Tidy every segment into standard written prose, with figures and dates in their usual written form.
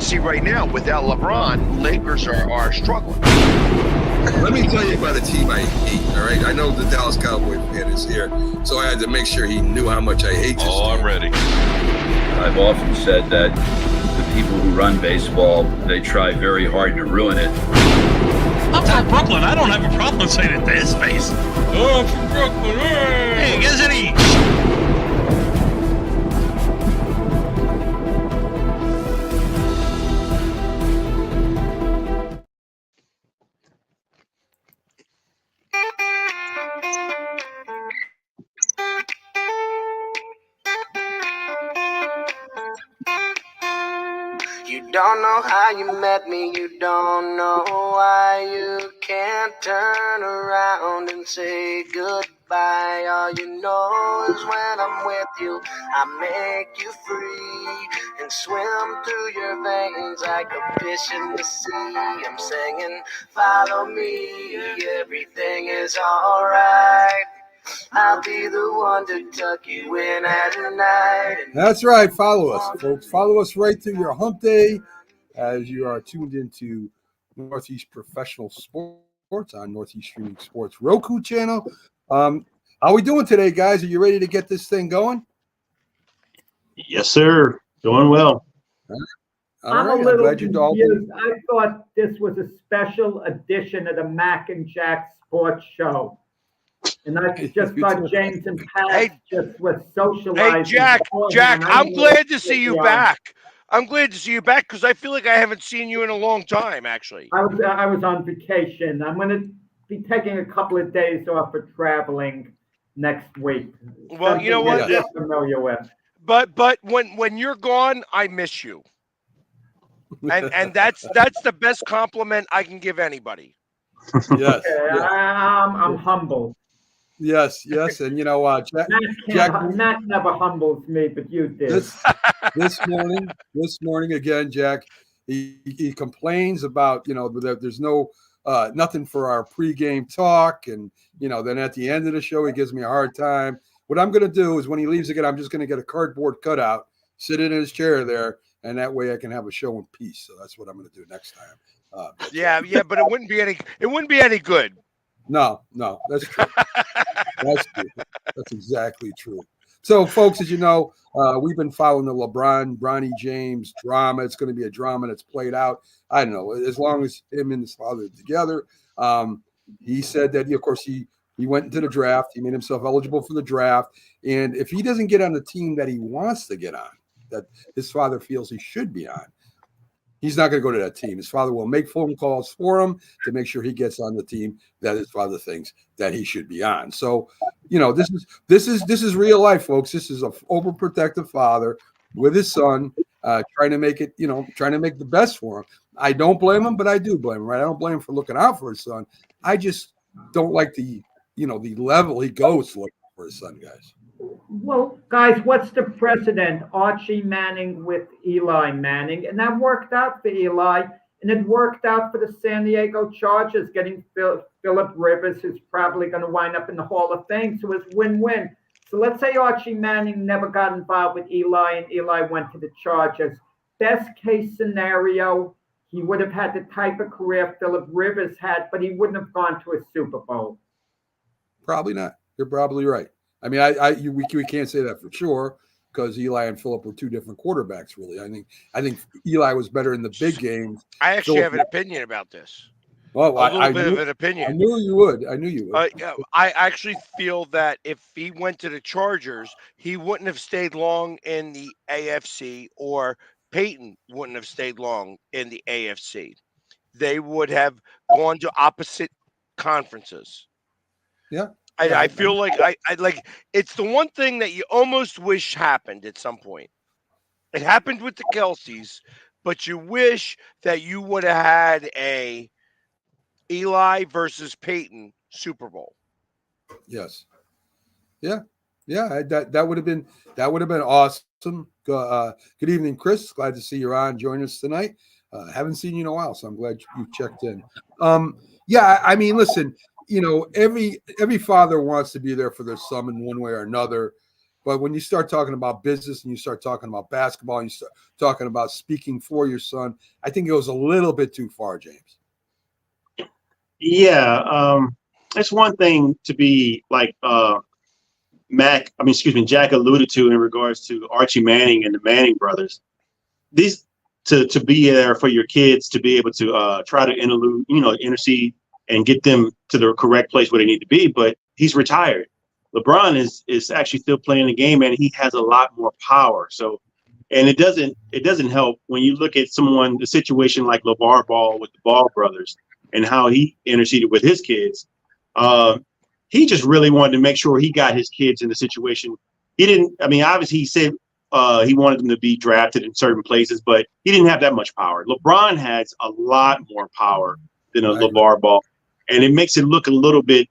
see right now, without LeBron, Lakers are struggling. Let me tell you about a team I hate, all right? I know the Dallas Cowboy fan is here, so I had to make sure he knew how much I hate this team. I'm ready. I've often said that the people who run baseball, they try very hard to ruin it. I'm from Brooklyn. I don't have a problem saying it to his face. Oh, I'm from Brooklyn. Hey, get any. You don't know how you met me, you don't know why you can't turn around and say goodbye. All you know is when I'm with you, I make you free and swim through your veins like a fish in the sea. I'm singing, follow me, everything is alright. I'll be the one to tuck you in at night. That's right. Follow us, folks. Follow us right through your hump day as you are tuned into Northeast Professional Sports on Northeast Streaming Sports Roku channel. How we doing today, guys? Are you ready to get this thing going? Yes, sir. Doing well. I'm a little glad you're all confused. I thought this was a special edition of the Mac and Jack Sports Show. And I just thought James and Pat just was socializing. Hey, Jack, I'm glad to see you back. I'm glad to see you back because I feel like I haven't seen you in a long time, actually. I was on vacation. I'm going to be taking a couple of days off for traveling next week. Well, you know what? You're familiar with. But when you're gone, I miss you. And that's the best compliment I can give anybody. Yes. Okay, I'm humble. Yes, and you know, Matt never humbles me, but you did. This morning again, Jack, he complains about, you know, that there's no nothing for our pregame talk, and you know, then at the end of the show he gives me a hard time. What I'm going to do is when he leaves again, I'm just going to get a cardboard cutout, sit in his chair there, and that way I can have a show in peace. So that's what I'm going to do next time. Yeah, but it wouldn't be any good. No, that's true. That's true. That's exactly true. So, folks, as you know, we've been following the Bronny James drama. It's going to be a drama that's played out. I don't know, as long as him and his father are together. He said that, of course, he went into the draft. He made himself eligible for the draft. And if he doesn't get on the team that he wants to get on, that his father feels he should be on, he's not going to go to that team. His father will make phone calls for him to make sure he gets on the team that his father thinks that he should be on. So, you know, this is real life, folks. This is an overprotective father with his son, trying to make the best for him. I don't blame him, but I do blame him, right? I don't blame him for looking out for his son. I just don't like the level he goes to look for his son, guys. Well, guys, what's the precedent? Archie Manning with Eli Manning, and that worked out for Eli, and it worked out for the San Diego Chargers getting Phillip Rivers, who's probably going to wind up in the Hall of Fame, so it's win-win. So let's say Archie Manning never got involved with Eli, and Eli went to the Chargers. Best case scenario, he would have had the type of career Phillip Rivers had, but he wouldn't have gone to a Super Bowl. Probably not. You're probably right. I mean, we can't say that for sure because Eli and Phillip were two different quarterbacks. Really, I think Eli was better in the big games. I actually have an opinion about this. Well, a little bit of an opinion. I knew you would. I actually feel that if he went to the Chargers, he wouldn't have stayed long in the AFC, or Peyton wouldn't have stayed long in the AFC. They would have gone to opposite conferences. Yeah. I feel like I like it's the one thing that you almost wish happened at some point. It happened with the Kelceys, but you wish that you would have had a Eli versus Peyton Super Bowl. Yes. Yeah. That would have been awesome. Good evening, Chris. Glad to see you're on. Join us tonight. Haven't seen you in a while, so I'm glad you checked in. Yeah, I mean, listen. You know, every father wants to be there for their son in one way or another. But when you start talking about business and you start talking about basketball and you start talking about speaking for your son, I think it goes a little bit too far, James. Yeah, it's one thing to be like Jack alluded to in regards to Archie Manning and the Manning brothers. These to be there for your kids, to be able to try to intercede and get them to the correct place where they need to be. But he's retired. LeBron is actually still playing the game, and he has a lot more power. So, and it doesn't help when you look at the situation like LeVar Ball with the Ball brothers and how he interceded with his kids. He just really wanted to make sure he got his kids in the situation. He didn't. I mean, obviously, he said he wanted them to be drafted in certain places, but he didn't have that much power. LeBron has a lot more power than a LeVar Ball, and it makes it look a little bit.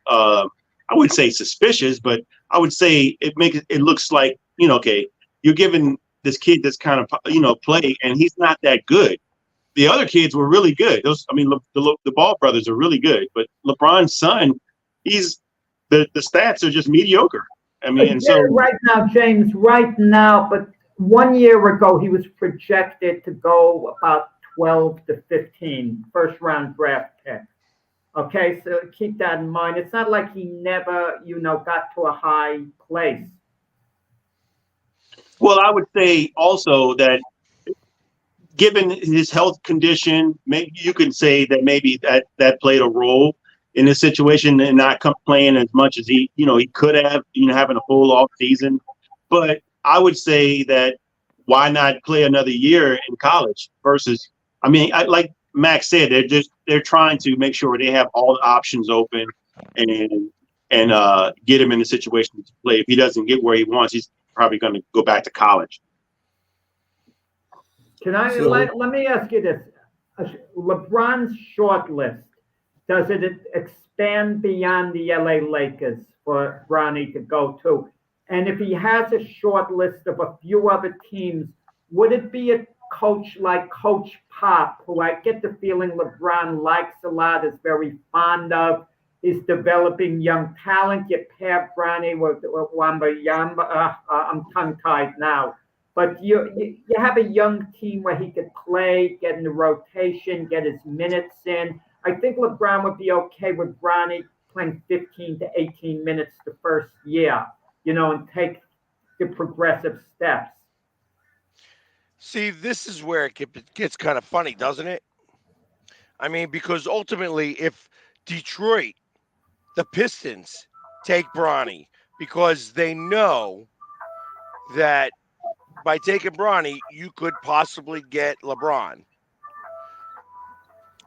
I wouldn't say suspicious, but I would say it looks like, okay, you're giving this kid this kind of play, and he's not that good. The other kids were really good. The Ball brothers are really good, but LeBron's son, the stats are just mediocre. I mean, and so right now, James, but 1 year ago he was projected to go about 12 to 15 first round draft pick. Okay, so keep that in mind. It's not like he never, got to a high place. Well, I would say also that given his health condition, maybe you can say that maybe that played a role in this situation and not playing as much as he could have, having a full off season. But I would say that why not play another year in college versus, like Max said, they're trying to make sure they have all the options open and get him in the situation to play. If he doesn't get where he wants, he's probably going to go back to college. Let me ask you this. LeBron's short list, does it expand beyond the LA Lakers for Bronny to go to? And if he has a short list of a few other teams, would it be a coach like Coach Pop, who I get the feeling LeBron likes a lot, is very fond of, is developing young talent? You pair Bronny with Wembanyama. I'm tongue-tied now. But you have a young team where he could play, get in the rotation, get his minutes in. I think LeBron would be okay with Bronny playing 15 to 18 minutes the first year, and take the progressive steps. See, this is where it gets kind of funny, doesn't it? I mean, because ultimately, if Detroit, the Pistons, take Bronny because they know that by taking Bronny, you could possibly get LeBron.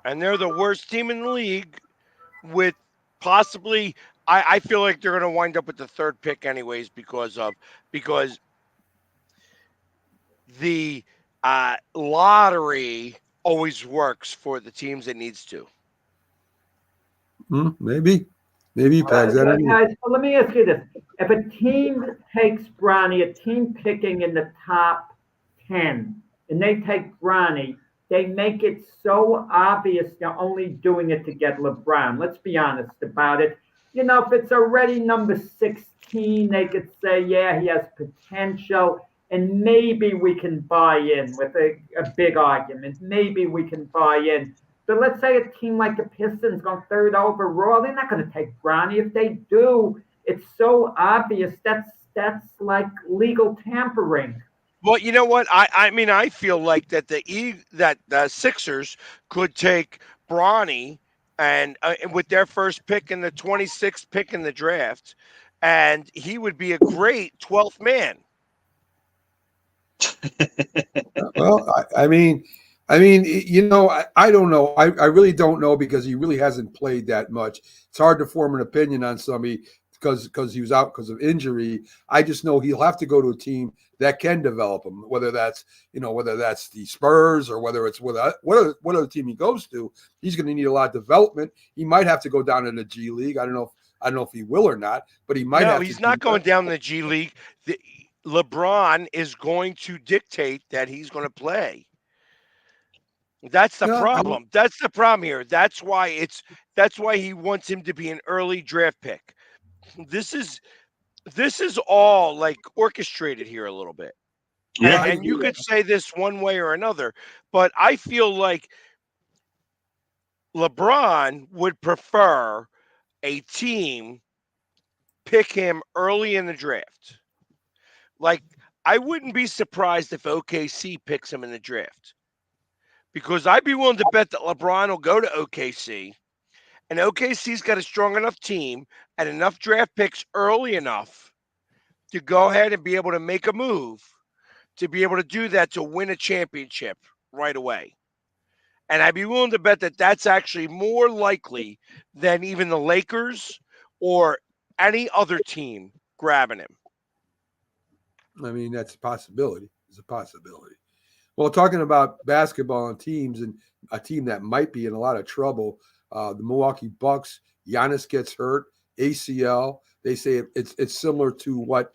And they're the worst team in the league with possibly, I feel like they're going to wind up with the third pick anyways because the lottery always works for the teams it needs to. Maybe Pags. Guys, let me ask you this. If a team takes Bronny, a team picking in the top 10, and they take Bronny, they make it so obvious they're only doing it to get LeBron. Let's be honest about it. If it's already number 16, they could say, yeah, he has potential, and maybe we can buy in with a big argument. Maybe we can buy in. But let's say a team like the Pistons going third overall, they're not going to take Bronny. If they do, it's so obvious. That's like legal tampering. Well, you know what? I feel like that the Sixers could take Bronny and with their first pick and the 26th pick in the draft, and he would be a great 12th man. Well, I don't know. I really don't know because he really hasn't played that much. It's hard to form an opinion on somebody because he was out because of injury. I just know he'll have to go to a team that can develop him, whether that's the Spurs or whether it's whatever team he goes to. He's going to need a lot of development. He might have to go down in the G League. I don't know if he will or not, but he might. No, he's not going down in the G League. LeBron is going to dictate that he's going to play. That's the problem. That's the problem here. That's why he wants him to be an early draft pick. This is this is all like orchestrated here a little bit. Yeah. And you could say this one way or another, but I feel like LeBron would prefer a team pick him early in the draft. Like, I wouldn't be surprised if OKC picks him in the draft, because I'd be willing to bet that LeBron will go to OKC, and OKC's got a strong enough team and enough draft picks early enough to go ahead and be able to make a move, to be able to do that, to win a championship right away. And I'd be willing to bet that that's actually more likely than even the Lakers or any other team grabbing him. I mean, that's a possibility. It's a possibility. Well, talking about basketball and teams, and a team that might be in a lot of trouble, the Milwaukee Bucks. Giannis gets hurt, ACL. They say it's similar to what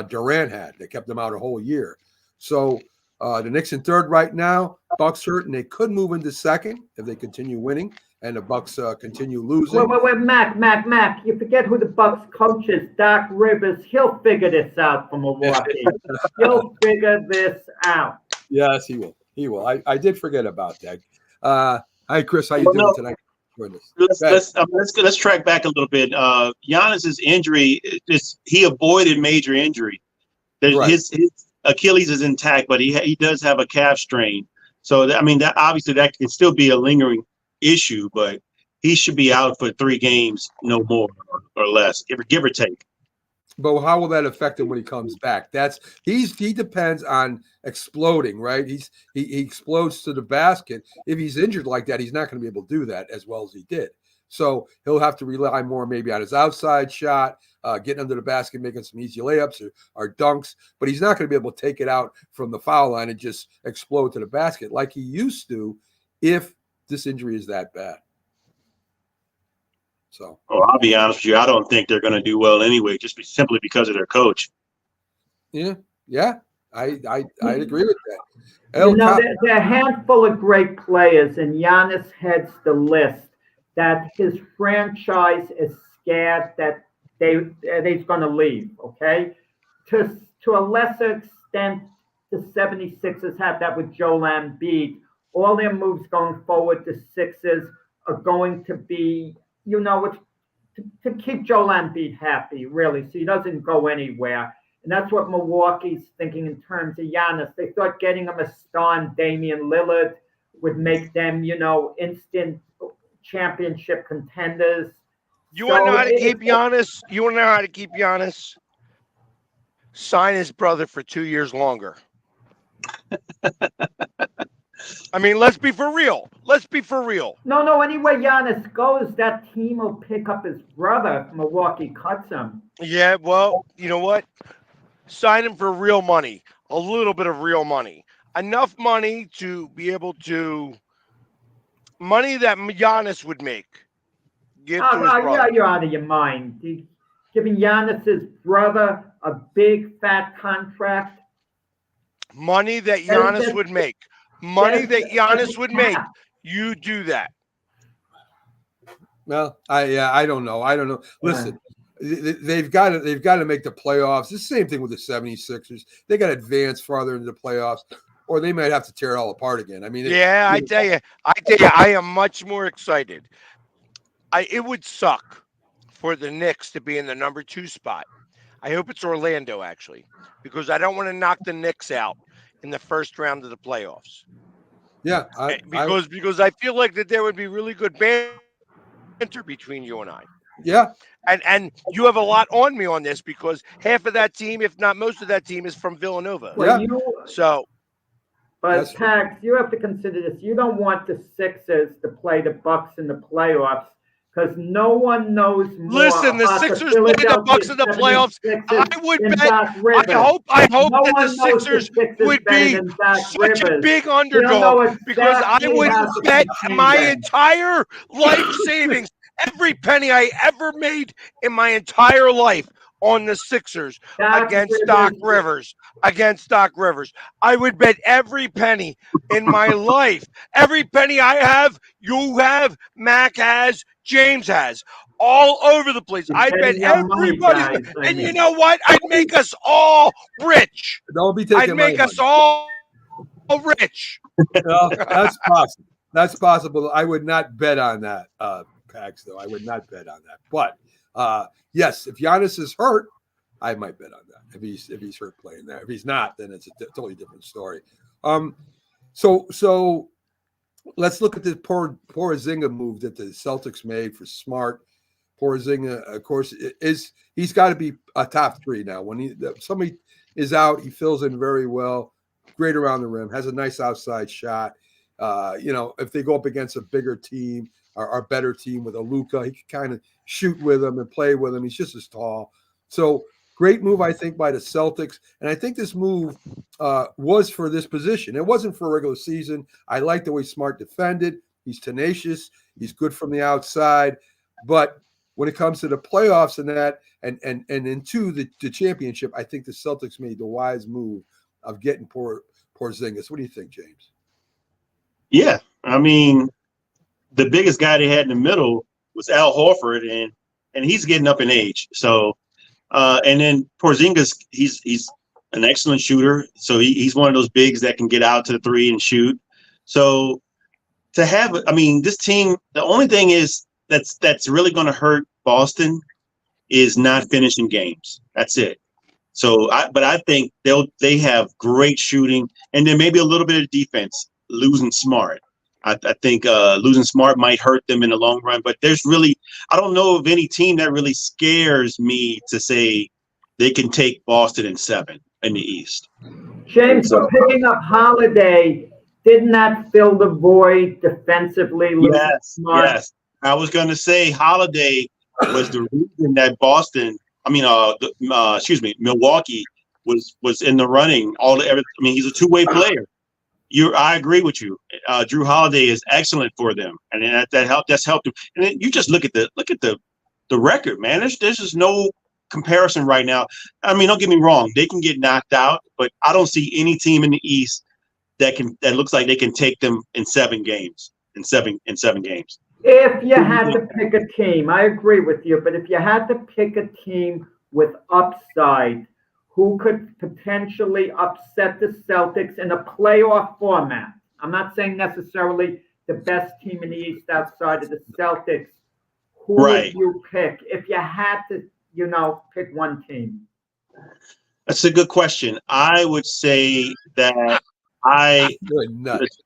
Durant had. They kept him out a whole year. So the Knicks in third right now. Bucks hurt, and they could move into second if they continue winning, and the Bucks continue losing. Wait, Mac. You forget who the Bucks coach is, Doc Rivers. He'll figure this out for Milwaukee. He'll figure this out. Yes, he will. He will. I did forget about that. Hi, Chris. How you doing tonight? Let's track back a little bit. Giannis's injury, he avoided major injury. Right. His Achilles is intact, but he does have a calf strain. So I mean, that obviously that can still be a lingering issue, but he should be out for 3 games, no more or less, give or take. But how will that affect him when he comes back? He depends on exploding, right? He explodes to the basket. If he's injured like that, he's not going to be able to do that as well as he did. So he'll have to rely more maybe on his outside shot, getting under the basket, making some easy layups or dunks. But he's not going to be able to take it out from the foul line and just explode to the basket like he used to if this injury is that bad. So, I'll be honest with you. I don't think they're going to do well anyway, simply because of their coach. Yeah, I agree with that. There are a handful of great players, and Giannis heads the list. That his franchise is scared that he's going to leave. Okay, to a lesser extent, the 76ers have that with Joel Embiid. All their moves going forward, the Sixers are going to be, to keep Joel Embiid happy, really, so he doesn't go anywhere. And that's what Milwaukee's thinking in terms of Giannis. They thought getting him a star in Damian Lillard would make them, instant championship contenders. You want to know how to keep Giannis? You want to know how to keep Giannis? Sign his brother for 2 years longer. I mean, let's be for real. No. Anyway, Giannis goes, that team will pick up his brother if Milwaukee cuts him. Yeah, well, you know what? Sign him for real money. A little bit of real money. Enough money to be able to... money that Giannis would make. Give to his brother. You're out of your mind. Giving Giannis's brother a big, fat contract. Money that Giannis would make. Money that Giannis would make. You do that. Well, I don't know. Listen, they've got to make the playoffs. The same thing with the 76ers. They got to advance farther into the playoffs, or they might have to tear it all apart again. I mean, I tell you, I am much more excited. It would suck for the Knicks to be in the number 2 spot. I hope it's Orlando, actually, because I don't want to knock the Knicks out in the first round of the playoffs. Yeah, because I feel like that there would be really good banter between you and I. Yeah, and you have a lot on me on this, because half of that team, if not most of that team, is from Villanova. Well, But Pax, you have to consider this. You don't want the Sixers to play the Bucks in the playoffs, because no one knows more. Listen, the Sixers play the Bucks in the playoffs. I would bet. I hope that the Sixers would be such a big underdog, because I would bet my entire life savings, every penny I ever made in my entire life, on the Sixers against Doc Rivers. I would bet every penny in my life. Every penny I have, you have, Mac has, James has. all over the place. I'd bet Getting your money, everybody, guys, I and you mean. know what? I'd make us all rich. Don't be I'd taking my make us money. all rich. Well, that's possible. That's possible. I would not bet on that, Pax, though. I would not bet on that. But yes, if Giannis is hurt, I might bet on that. If he's hurt playing there. If he's not, then it's a totally different story. So let's look at this Porzingis move that the Celtics made for Smart. Porzingis, of course, he's got to be a top 3 now. When somebody is out, he fills in very well. Great around the rim, has a nice outside shot. If they go up against a bigger team or a better team with a Luka, he can kind of shoot with them and play with them. He's just as tall. So great move, I think, by the Celtics. And I think this move was for this position. It wasn't for regular season. I like the way Smart defended. He's tenacious. He's good from the outside. But when it comes to the playoffs and that, and into the championship, I think the Celtics made the wise move of getting Porzingis. What do you think, James? Yeah, I mean, the biggest guy they had in the middle was Al Horford, and he's getting up in age. So, and then Porzingis, he's an excellent shooter. So he's one of those bigs that can get out to the 3 and shoot. So to have, I mean, this team, the only thing is that's really going to hurt Boston is not finishing games. That's it. So, but I think they have great shooting, and then maybe a little bit of defense. Losing Smart, I think losing Smart might hurt them in the long run. But I don't know of any team that really scares me to say they can take Boston in 7 in the East. James, for picking up Holiday, didn't that fill the void defensively? Yes. I was going to say Holiday was the reason that Milwaukee was in the running. He's a two-way player. I agree with you. Drew Holiday is excellent for them, and that's helped them. And then you just look at the record, man. There's just no comparison right now. I mean, don't get me wrong; they can get knocked out, but I don't see any team in the East that looks like they can take them in 7 games. In seven games. If you had to pick a team, I agree with you. But if you had to pick a team with upside, who could potentially upset the Celtics in a playoff format? I'm not saying necessarily the best team in the East outside of the Celtics. Who would you pick if you had to, pick one team? That's a good question. I would say that You're nuts.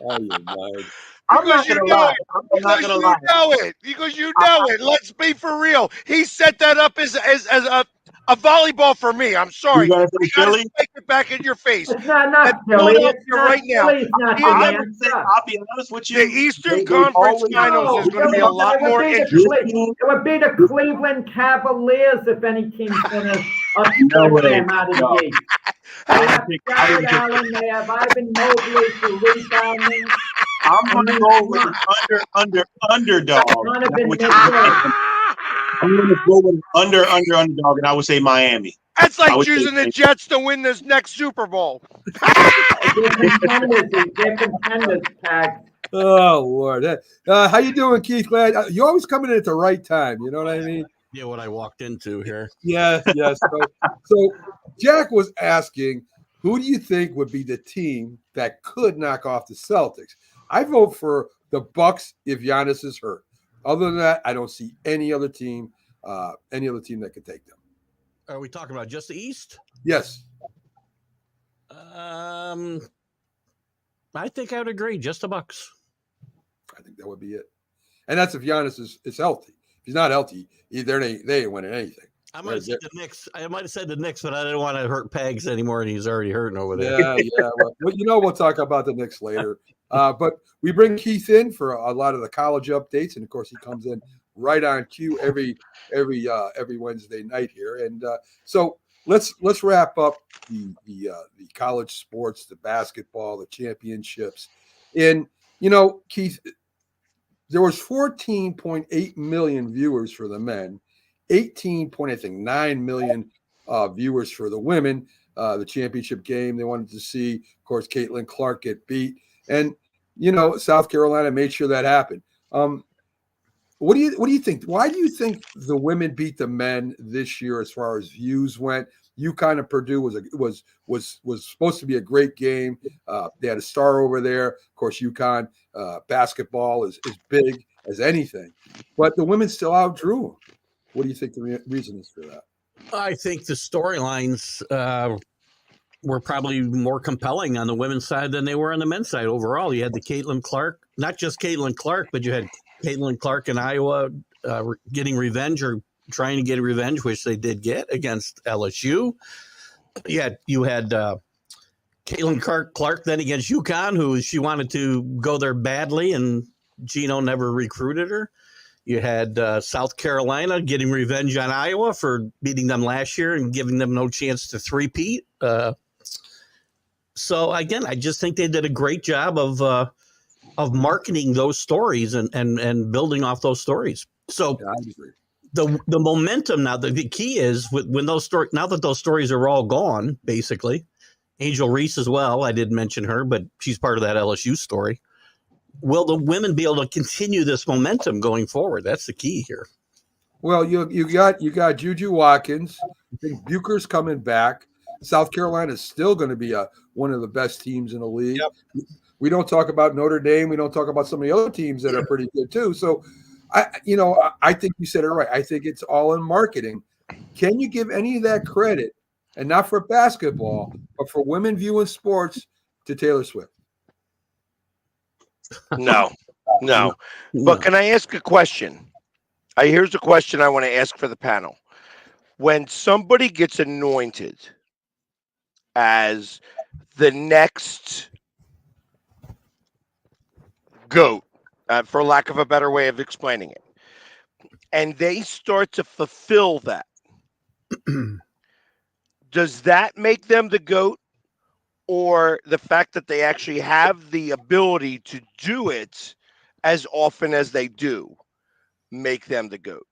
Oh, you're nuts. I'm not gonna lie. Because you know it. Let's be for real. He set that up as a volleyball for me. I'm sorry. You gotta say I gotta Philly? spike it back in your face. It's not Philly. It's not right now. Philly. It's not I'll be honest with you. The Eastern Conference Finals is going to be a lot more interesting. It would be the Cleveland Cavaliers if any team's going to upset them out of the East. They have Jared Allen. They have Ivan Mobley for rebounding. I'm going to go with an underdog. Donovan Mitchell. I'm going to go with underdog, and I would say Miami. That's like choosing the Jets to win this next Super Bowl. They're contenders, Pack. Oh, Lord. How you doing, Keith? Glad you always coming in at the right time. You know what I mean? Yeah, what I walked into here. Yeah. So Jack was asking, who do you think would be the team that could knock off the Celtics? I vote for the Bucks if Giannis is hurt. Other than that, I don't see any other team that could take them. Are we talking about just the East? Yes. I think I would agree. Just the Bucks. I think that would be it. And that's if Giannis is healthy. If he's not healthy, they ain't winning anything. I might have said the Knicks. But I didn't want to hurt Pegs anymore, and he's already hurting over there. Yeah. Well, we'll talk about the Knicks later. But we bring Keith in for a lot of the college updates, and of course, he comes in right on cue every Wednesday night here. And so let's wrap up the college sports, the basketball, the championships. And Keith, there was 14.8 million viewers for the men, 18.9 million viewers for the women. The championship game, they wanted to see, of course, Caitlin Clark get beat. And, South Carolina made sure that happened. What do you think? Why do you think the women beat the men this year as far as views went? UConn and Purdue was supposed to be a great game. They had a star over there. Of course, UConn basketball is big as anything, but the women still outdrew them. What do you think the reason is for that? I think the storylines were probably more compelling on the women's side than they were on the men's side overall. You had the Caitlin Clark, not just Caitlin Clark, but you had Caitlin Clark in Iowa getting revenge or trying to get revenge, which they did get against LSU. You had Caitlin Clark then against UConn, who she wanted to go there badly, and Gino never recruited her. You had South Carolina getting revenge on Iowa for beating them last year and giving them no chance to three-peat. So again, I just think they did a great job of marketing those stories and building off those stories. So Yeah, I agree. the momentum now, the key is when those stories, now that those stories are all gone, basically, Angel Reese as well. I didn't mention her, but she's part of that LSU story. Will the women be able to continue this momentum going forward? That's the key here. Well, you got Juju Watkins. I think Bucher's coming back. South Carolina is still going to be one of the best teams in the league. Yep. We don't talk about Notre Dame. We don't talk about some of the other teams that are pretty good too. So, I think you said it right. I think it's all in marketing. Can you give any of that credit, and not for basketball, but for women viewing sports, to Taylor Swift? No. But can I ask a question? Here's a question I want to ask for the panel. When somebody gets anointed as the next GOAT, for lack of a better way of explaining it, and they start to fulfill that, does that make them the GOAT? Or the fact that they actually have the ability to do it as often as they do make them the GOAT?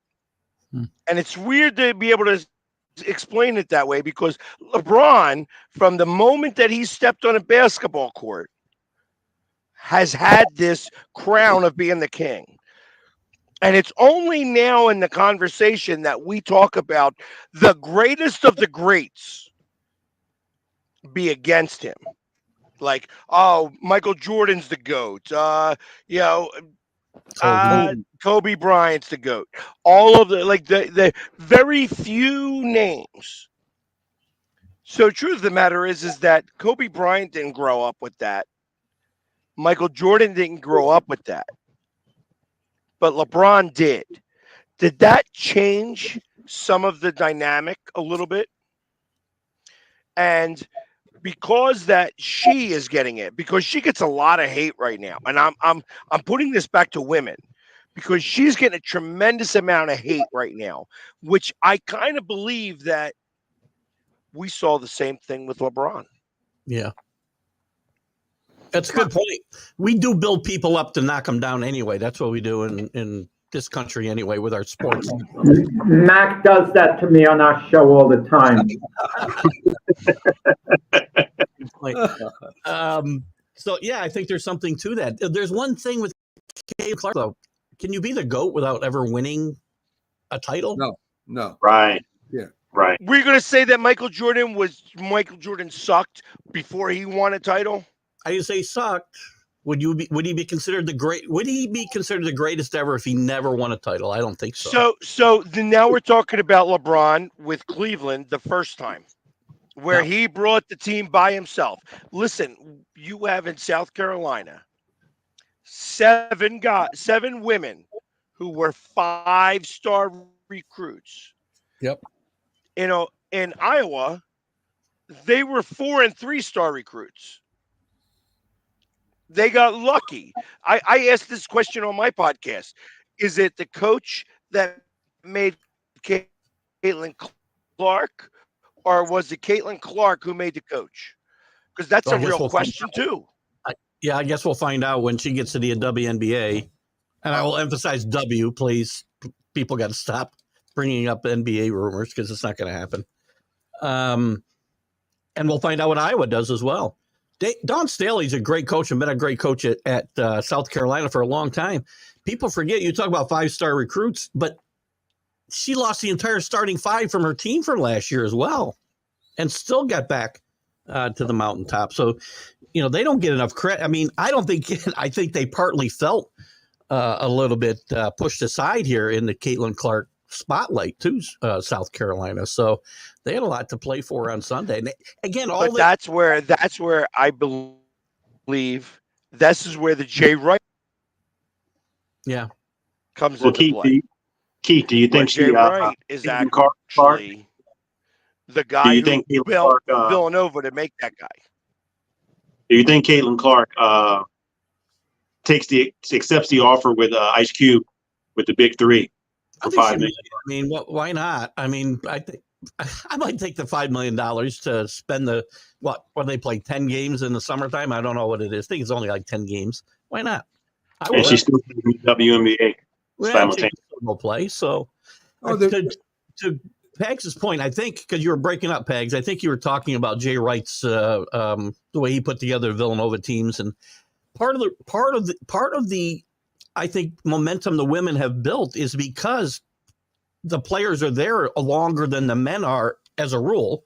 And it's weird to be able to explain it that way, because LeBron, from the moment that he stepped on a basketball court, has had this crown of being the king. And it's only now in the conversation that we talk about the greatest of the greats be against him. Like, oh, Michael Jordan's the GOAT. Kobe Bryant's the GOAT. All of the very few names. So truth of the matter is that Kobe Bryant didn't grow up with that. Michael Jordan didn't grow up with that. But LeBron did. Did that change some of the dynamic a little bit? And because that she is getting it, because she gets a lot of hate right now, and I'm putting this back to women, because she's getting a tremendous amount of hate right now, which I kind of believe that we saw the same thing with LeBron. Yeah. That's a good point. We do build people up to knock them down anyway. That's what we do in this country anyway with our sports. Mac does that to me on our show all the time. So, yeah, I think there's something to that. There's one thing with Caitlin Clark, though. Can you be the GOAT without ever winning a title? No. Right. Yeah. Right. We're going to say that Michael Jordan sucked before he won a title? I didn't say sucked. Would he be considered the greatest ever if he never won a title? I don't think so. So then now we're talking about LeBron with Cleveland the first time, where he brought the team by himself. Listen, you have in South Carolina 7 women who were 5-star recruits. Yep. In Iowa, they were 4 and 3-star recruits. They got lucky. I asked this question on my podcast. Is it the coach that made Caitlin Clark, or was it Caitlin Clark who made the coach? Because that's a real question too. I guess we'll find out when she gets to the WNBA. And I will emphasize W, please. People got to stop bringing up NBA rumors because it's not going to happen. And we'll find out what Iowa does as well. Dawn Staley's a great coach and been a great coach at South Carolina for a long time. people forget you talk about 5-star recruits, but she lost the entire starting 5 from her team from last year as well, and still got back to the mountaintop. So, they don't get enough credit. I mean, I think they partly felt a little bit pushed aside here in the Caitlin Clark spotlight to South Carolina. So they had a lot to play for on Sunday. And again, that's where I believe this is where the Jay Wright comes into play. Keith, do you think Jay Wright is actually the guy who built Villanova to make that guy? Do you think Caitlin Clark accepts the offer with Ice Cube with the big 3 for $5 million? I mean, why not? I mean, I think I might take the $5 million to spend what they play 10 games in the summertime. I don't know what it is. I think it's only like 10 games. Why not? And she's still in the WNBA. Will play. So to Pags' point, I think, because you were breaking up, Pags, I think you were talking about Jay Wright's the way he put together Villanova teams, and part of the I think momentum the women have built is because the players are there longer than the men are as a rule,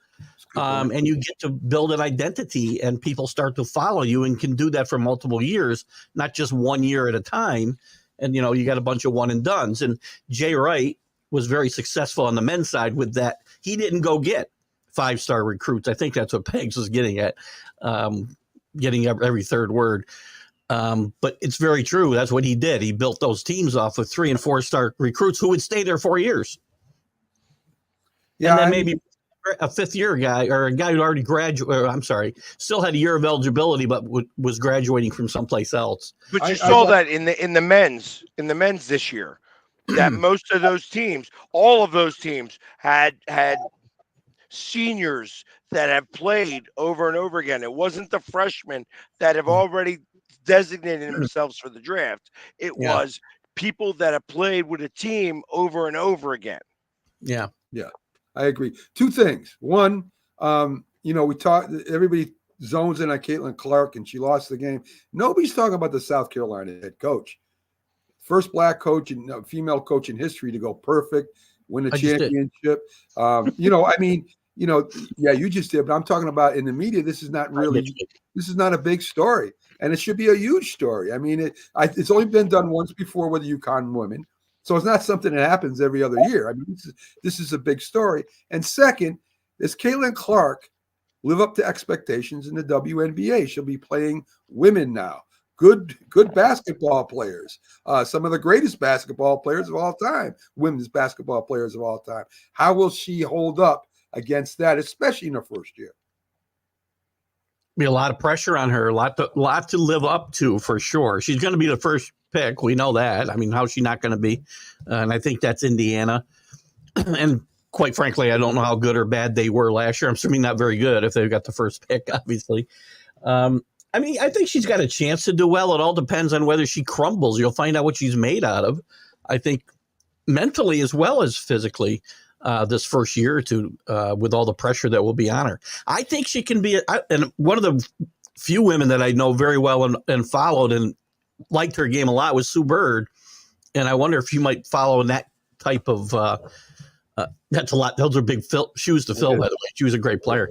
and you get to build an identity, and people start to follow you, and can do that for multiple years, not just 1 year at a time. And, you got a bunch of one and dones. And Jay Wright was very successful on the men's side with that. He didn't go get 5-star recruits. I think that's what Pegs was getting at, getting every third word. But it's very true. That's what he did. He built those teams off of 3- and 4-star recruits who would stay there 4 years. Yeah, and then maybe a 5th-year guy, or a guy who already still had a year of eligibility, but was graduating from someplace else. But you saw that in the men's this year, that most of those teams, all of those teams had seniors that have played over and over again. It wasn't the freshmen that have already designated themselves for the draft. It was people that have played with a team over and over again. Yeah. I agree. 2 things. One, we talk. Everybody zones in on Caitlin Clark, and she lost the game. Nobody's talking about the South Carolina head coach, first Black coach and female coach in history to go perfect, win a championship. You just did. But I'm talking about in the media. This is not a big story, and it should be a huge story. I mean, it's only been done once before with the UConn women. So it's not something that happens every other year. I mean, this is a big story. And second, does Caitlin Clark live up to expectations in the WNBA? She'll be playing women now. Good basketball players. Some of the greatest basketball players of all time, women's basketball players of all time. How will she hold up against that, especially in her first year? Be a lot of pressure on her, a lot to live up to for sure. She's going to be the first pick. We know that. I mean, how's she not going to be? And I think that's Indiana. And quite frankly, I don't know how good or bad they were last year. I'm assuming not very good if they got the first pick, obviously. I think she's got a chance to do well. It all depends on whether she crumbles. You'll find out what she's made out of. I think mentally as well as physically. This first year or two, with all the pressure that will be on her. I think she can be, and one of the few women that I know very well and followed and liked her game a lot was Sue Bird. And I wonder if you might follow in that type of, that's a lot. Those are big shoes to fill, by the way. She was a great player.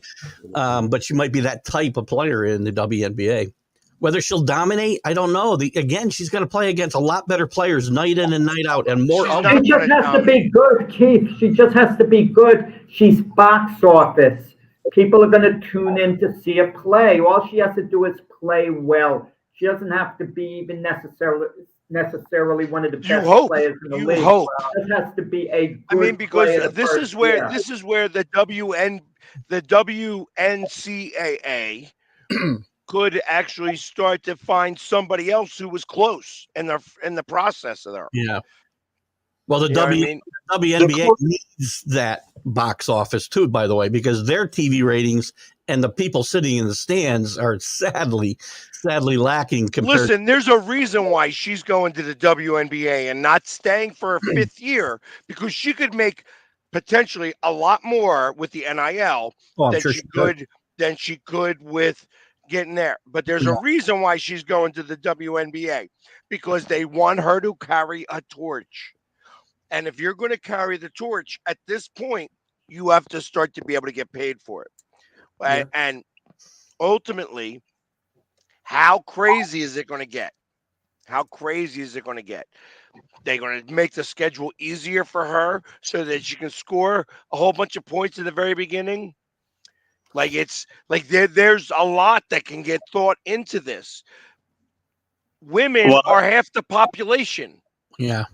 But she might be that type of player in the WNBA. Whether she'll dominate, I don't know. Again, she's going to play against a lot better players night in and night out, and more. She just has to be good, Keith. She just has to be good. She's box office. People are going to tune in to see her play. All she has to do is play well. She doesn't have to be even necessarily one of the best players in the league. It just has to be a good player. Because this is where the WNCAA could actually start to find somebody else who was close in the process of there. Yeah. Well, the WNBA needs that box office too, by the way, because their TV ratings and the people sitting in the stands are sadly lacking. Listen, there's a reason why she's going to the WNBA and not staying for a 5th year, because she could make potentially a lot more with the NIL than she could with getting there. But there's a reason why she's going to the WNBA, because they want her to carry a torch. And if you're going to carry the torch at this point, you have to start to be able to get paid for it. Yeah. And ultimately, how crazy is it going to get? How crazy is it going to get? They're going to make the schedule easier for her so that she can score a whole bunch of points at the very beginning. Like, it's like there's a lot that can get thought into this. Women are half the population. Yeah.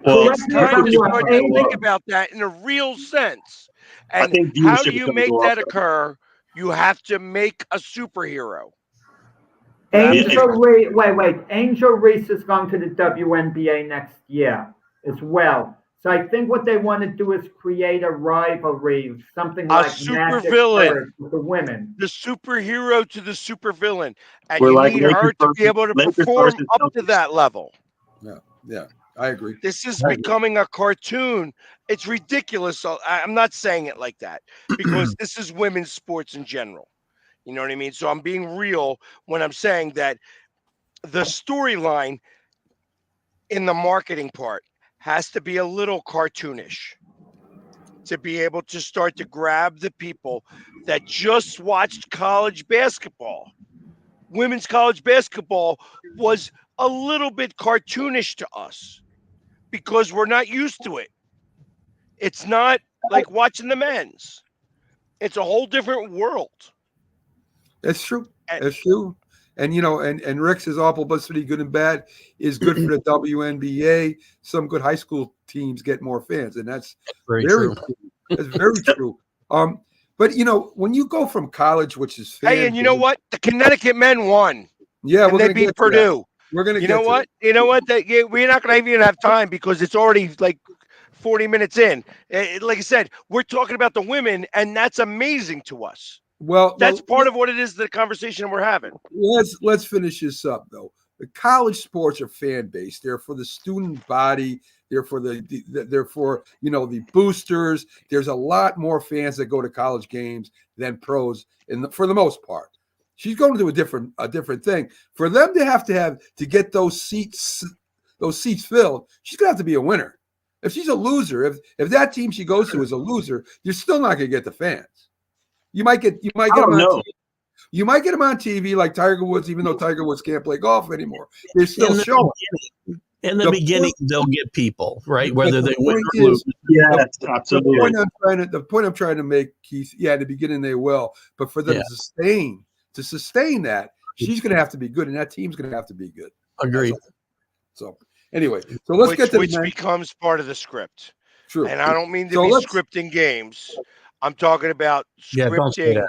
Well, It's time to start to think about that in a real sense. And how do you make that occur? You have to make a superhero. Angel Reese, wait. Angel Reese is going to the WNBA next year as well. So I think what they want to do is create a rivalry, something like supervillain with the women. The superhero to the supervillain. And We're you like need her to be able to perform up to that level. Yeah, I agree. This is becoming a cartoon. It's ridiculous. So I'm not saying it like that because this is women's sports in general. You know what I mean? So I'm being real when I'm saying that the storyline in the marketing part has to be a little cartoonish to be able to start to grab the people that just watched college basketball. Women's college basketball was a little bit cartoonish to us because we're not used to it. It's not like watching the men's. It's a whole different world. That's true. That's true. And, you know, and Rick says all publicity, good and bad, is good for the WNBA. Some good high school teams get more fans, and that's very true. That's very true. But, you know, when you go from college, which is hey, and you know what? The Connecticut men won. Yeah, and they beat Purdue. We're gonna. You know what? You know what? We're not going to even have time because it's already like 40 minutes in. Like I said, we're talking about the women, and that's amazing to us. Well, that's part of what it is, the conversation we're having. Let's finish this up, though. The college sports are fan based. They're for the student body. They're for they're for, you know, the boosters. There's a lot more fans that go to college games than pros, for the most part. She's going to do a different thing. For them to get those seats filled, she's gonna have to be a winner. If she's a loser, if that team she goes to is a loser, you're still not gonna get the fans. You might get them on TV. You might get them on TV like Tiger Woods, even though Tiger Woods can't play golf anymore. They're still showing. In the beginning, they'll get people, right? Whether they win or lose. Yeah, absolutely. The point I'm trying to make, Keith, in the beginning they will, but for them to sustain that, she's going to have to be good, and that team's going to have to be good. Agreed. So anyway, so let's get to which becomes part of the script. True. And I don't mean to be scripting games. I'm talking about scripting.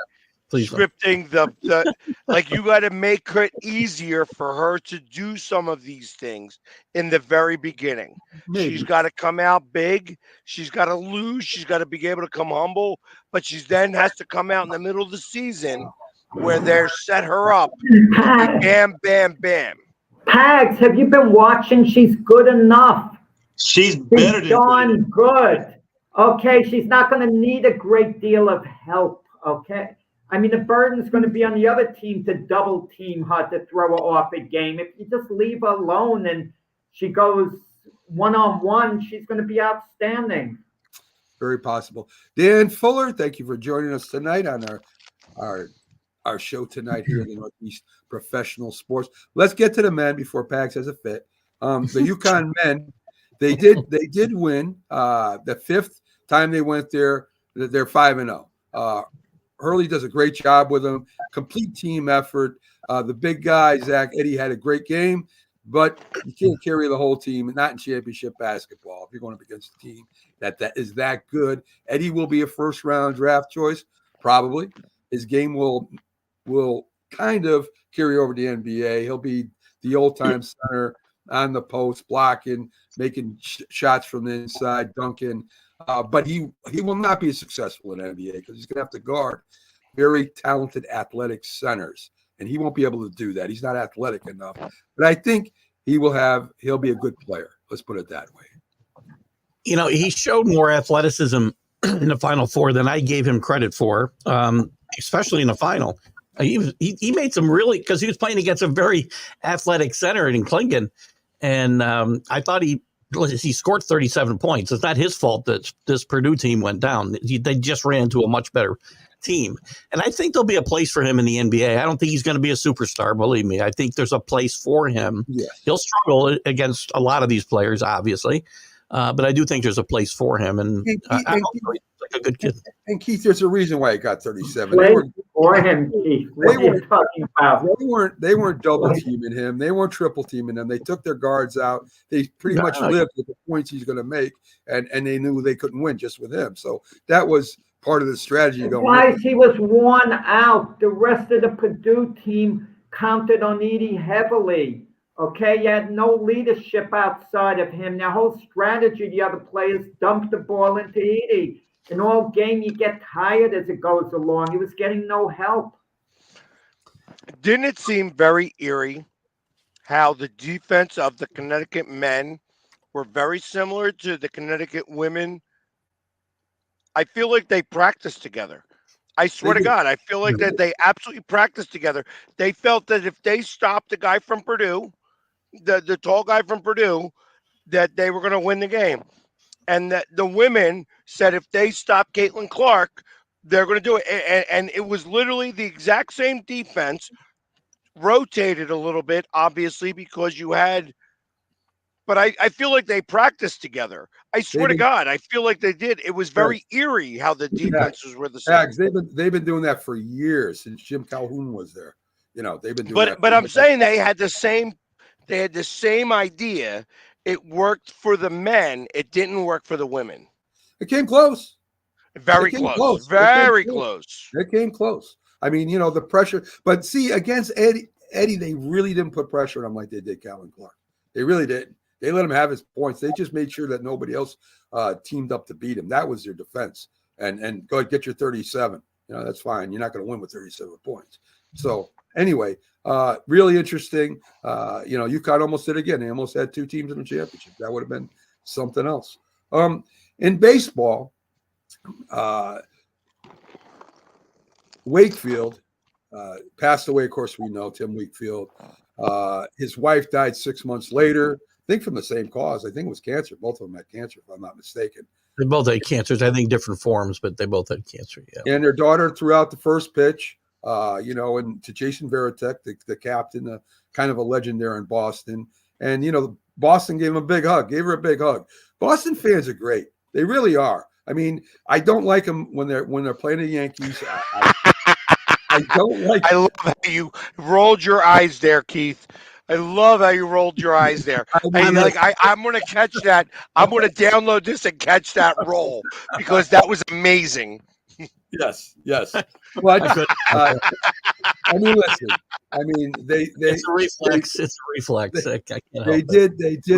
Scripting the like, you got to make it easier for her to do some of these things in the very beginning. She's got to come out big. She's got to lose. She's got to be able to come humble, but she then has to come out in the middle of the season where they're set her up. Bam, bam, bam. Pags, have you been watching? She's good enough. She's better than darn good. Okay, she's not going to need a great deal of help. Okay. I mean, the burden's going to be on the other team to double team her to throw her off a game. If you just leave her alone and she goes one-on-one, she's going to be outstanding. Very possible. Dan Fuller, thank you for joining us tonight on our show tonight here in the Northeast Professional Sports. Let's get to the men before Pags has a fit. The UConn men, they did win the fifth time they went there. They're 5-0. Hurley does a great job with them. Complete team effort. The big guy, Zach Edey, had a great game, but you can't carry the whole team, not in championship basketball. If you're going up against a team that is that good, Edey will be a first-round draft choice, probably. His game will kind of carry over to the NBA. He'll be the old-time center on the post, blocking, making shots from the inside, dunking. But he will not be successful in NBA because he's going to have to guard very talented athletic centers, and he won't be able to do that. He's not athletic enough. But I think he'll be a good player. Let's put it that way. You know, he showed more athleticism in the Final Four than I gave him credit for, especially in the final. He made some really, because he was playing against a very athletic center in Klingen, and I thought he scored 37 points. It's not his fault that this Purdue team went down. They just ran into a much better team, and I think there'll be a place for him in the NBA. I don't think he's going to be a superstar, believe me. I think there's a place for him. Yeah. He'll struggle against a lot of these players, obviously, but I do think there's a place for him, and I don't know, he's like a good kid. And Keith, there's a reason why he got 37. Play for him, Keith. What are you talking about? They weren't double teaming him. They weren't triple teaming him. They took their guards out. They pretty much lived with the points he's going to make, and they knew they couldn't win just with him. So that was part of the strategy going. Guys, he was worn out. The rest of the Purdue team counted on Edey heavily. Okay, you had no leadership outside of him. Their whole strategy, the other players dumped the ball into Edey. In all game, you get tired as it goes along. He was getting no help. Didn't it seem very eerie how the defense of the Connecticut men were very similar to the Connecticut women? I feel like they practiced together. I swear to God, I feel like that they absolutely practiced together. They felt that if they stopped the guy from Purdue, the tall guy from Purdue, that they were going to win the game. And that the women said if they stopped Caitlin Clark, they're going to do it. And it was literally the exact same defense, rotated a little bit, obviously, because you had – but I feel like they practiced together. I swear to God, I feel like they did. It was very eerie how the defenses were the same. They've been doing that for years since Jim Calhoun was there. You know, they've been doing that. But I'm saying they had the same idea. It worked for the men. It didn't work for the women. It came close. Very close. Very close. It came close. I mean, you know, the pressure. But see, against Eddie, they really didn't put pressure on him like they did Calvin Clark. They really didn't. They let him have his points. They just made sure that nobody else teamed up to beat him. That was their defense. And go ahead, get your 37. You know, that's fine. You're not going to win with 37 points. So anyway, really interesting. You know, UConn almost did it again. They almost had two teams in the championship. That would have been something else. In baseball, Wakefield passed away. Of course, we know Tim Wakefield. His wife died 6 months later. I think from the same cause. I think it was cancer. Both of them had cancer, if I'm not mistaken. They both had cancers. I think different forms, but they both had cancer. Yeah. And their daughter threw out the first pitch. You know, and to Jason Varitek, the captain, kind of a legend there in Boston. And, you know, Boston gave him a big hug, gave her a big hug. Boston fans are great. They really are. I mean, I don't like them when they're playing the Yankees. I don't like. I love how you rolled your eyes there, Keith. I love how you rolled your eyes there. I'm going to catch that. I'm going to download this and catch that roll because that was amazing. Yes. But I mean, listen. I mean, it's a reflex. It's a reflex. They did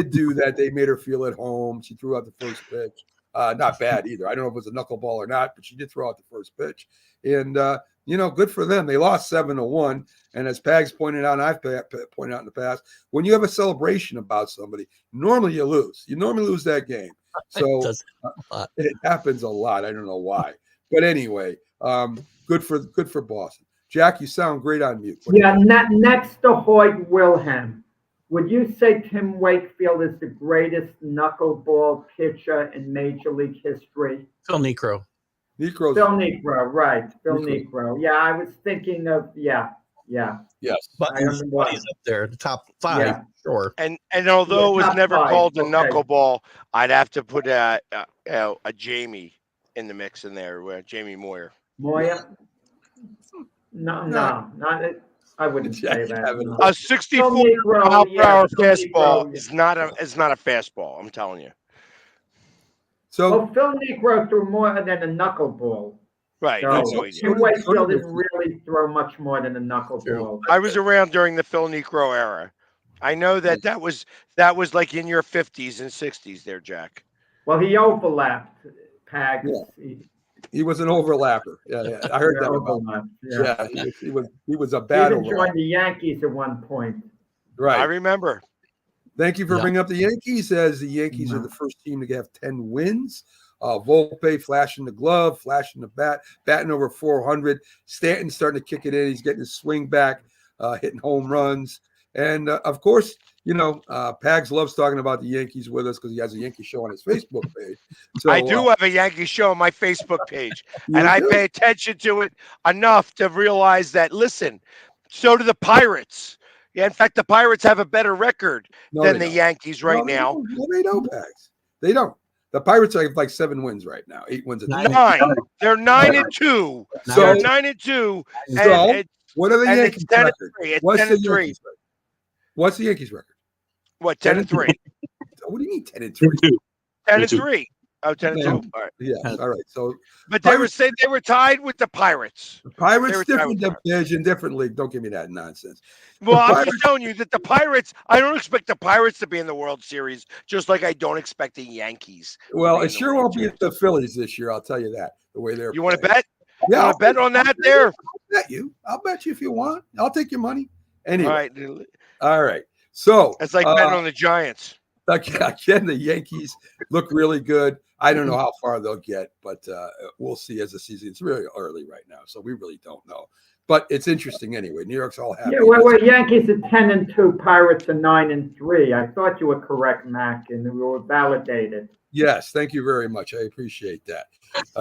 do that. They made her feel at home. She threw out the first pitch. Not bad either. I don't know if it was a knuckleball or not, but she did throw out the first pitch. And you know, good for them. They lost 7-1. And as Pags pointed out, and I've pointed out in the past, when you have a celebration about somebody, normally you lose. You normally lose that game. So it happens a lot. I don't know why. But anyway, good for Boston. Jack, you sound great on mute. Next to Hoyt Wilhelm, would you say Tim Wakefield is the greatest knuckleball pitcher in Major League history? Phil Niekro. Phil Niekro, right. Phil Niekro. Yeah, I was thinking of, yeah. Yes. But he's up there, the top 5, sure. And although it was never called a knuckleball, I'd have to put a Jamie in the mix in there, Jamie Moyer. Moyer? No, not it. I wouldn't say that. A 64 mile per hour fastball is not a fastball. I'm telling you. So Phil Niekro threw more than a knuckleball. Right. So Tim Wakefield didn't really throw much more than a knuckleball. I was around during the Phil Niekro era. I know that was like in your 50s and 60s there, Jack. Well, he overlapped Pags. Yeah. He was an overlapper. Yeah. I heard that about him. Yeah, he was a bad overlapper. He even joined the Yankees at one point. Right. I remember. Thank you for bringing up the Yankees, as the Yankees are the first team to have 10 wins. Volpe flashing the glove, flashing the bat, batting over 400. Stanton starting to kick it in. He's getting his swing back, hitting home runs. And, of course, Pags loves talking about the Yankees with us because he has a Yankee show on his Facebook page. So I do have a Yankee show on my Facebook page, and I do? pay attention to it enough to realize that, listen, so do the Pirates. Yeah, in fact, the Pirates have a better record than the Yankees right now. No, they don't, Pags. They don't. The Pirates have like 7 wins right now, 8 wins. 9. They're 9-2. So- They're 9-2 So, and what are the and Yankees' it's 10-3. record? It's What's the 10-3. Yankees record? What's the Yankees record? What, 10-3? What do you mean 10-3? 10-3. Oh, 10-2. Yeah. All right. Yeah, all right. So But they were saying they were tied with the Pirates. the Pirates, They were different tied with division, different league. Don't give me that nonsense. Well, I'm Pirates- just telling you that the Pirates, I don't expect the Pirates to be in the World Series, just like I don't expect the Yankees. Well, to be it in the sure World won't be Series. at the Phillies this year. I'll tell you that. The way they're You want to playing. bet? Yeah, You want to bet on that there? I'll bet you. I'll bet you if you want. I'll take your money. Anyway, All right. all right. So It's like betting on the Giants. again, the Yankees look really good. I don't know how far they'll get, but we'll see as the season. It's really early right now, so we really don't know. But it's interesting anyway. New York's all happy. Yeah, well, Yankees are 10-2, Pirates are 9-3. I thought you were correct, Mac, and we were validated. Yes, thank you very much. I appreciate that.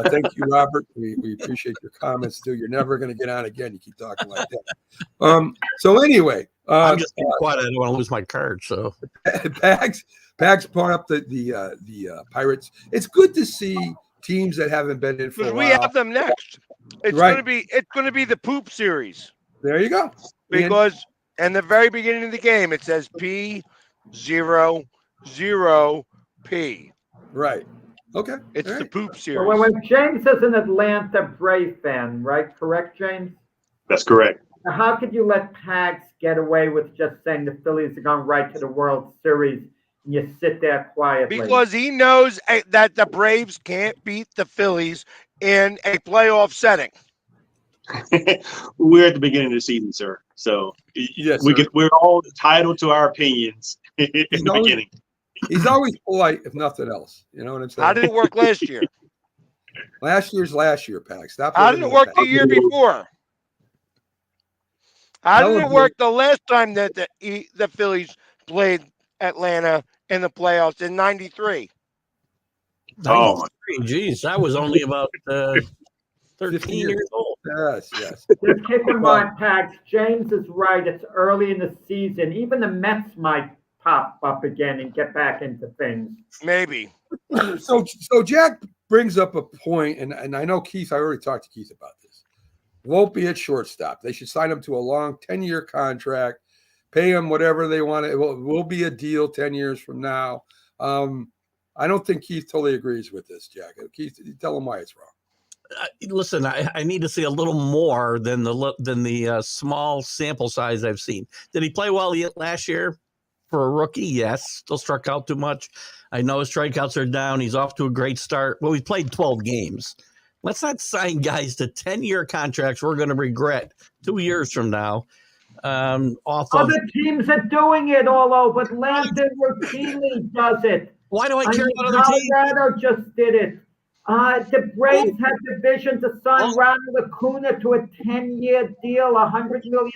Thank you, Robert. We appreciate your comments too. You're never going to get on again. You keep talking like that. So anyway, I'm just being quiet. I don't want to lose my card. So Pags part up the Pirates. It's good to see teams that haven't been in for a Because while. we have them next. It's Right. gonna be the poop series. There you go. Because in the very beginning of the game it says P00P. Right. Okay. It's All the right. poop series. Well, when James is an Atlanta Brave fan, right? Correct, James? That's correct. Now, how could you let Pags get away with just saying the Phillies are going right to the World Series and you sit there quietly? Because he knows that the Braves can't beat the Phillies in a playoff setting. We're at the beginning of the season, sir. So Yes, sir. we're all entitled to our opinions in the always- beginning. He's always polite, if nothing else. You know what I'm saying? How did it work last year? Last year, Pags. Stop. How did living it in work the the year before? How did it Celebrate. work the last time that the Phillies played Atlanta in the playoffs in '93? Oh, my. geez, that was only about 13 years. years old. Yes, yes. Just keep in mind, Pags, James is right. It's early in the season. Even the Mets might pop up again and get back into things. Maybe. So Jack brings up a point, and I know Keith, I already talked to Keith about this. Won't be at shortstop. They should sign him to a long 10-year contract, pay him whatever they want. It will be a deal 10 years from now. I don't think Keith totally agrees with this, Jack. Keith, tell him why it's wrong. Listen, I need to see a little more than the small sample size I've seen. Did he play well last year for a rookie? Yes. Still struck out too much. I know his strikeouts are down. He's off to a great start. Well, we played 12 games. Let's not sign guys to 10-year contracts we're going to regret 2 years from now. Other teams are doing it all over. Atlanta routinely does it. Why do I care about other teams? Colorado just did it. The Braves had the vision to sign Ronald Acuna to a 10-year deal, $100 million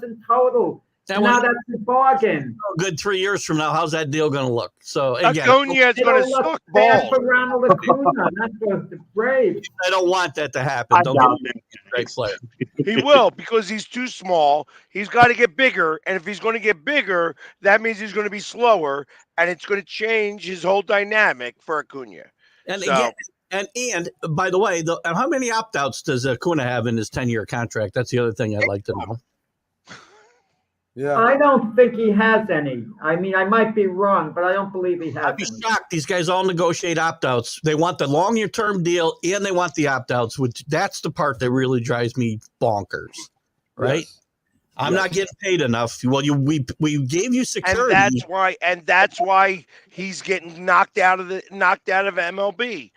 in total. Now that's a bargain. Good 3 years from now, how's that deal going to look? So again, Acuna is going to It'll look suck bad balls. for Ronald Acuna, not for the Braves. I don't want that to happen. I Don't doubt get that. a great player. He will, because he's too small. He's got to get bigger, and if he's going to get bigger, that means he's going to be slower, and it's going to change his whole dynamic for Acuna. And So- again, and by the way, how many opt-outs does Acuna have in his 10-year contract? That's the other thing I'd like to know. Yeah. I don't think he has any. I mean, I might be wrong, but I don't believe he has I'd be any. shocked. These guys all negotiate opt-outs. They want the longer-term deal and they want the opt-outs, which that's the part that really drives me bonkers, right? Yes. I'm not getting paid enough. Well, we gave you security. And that's why he's getting knocked out of MLB.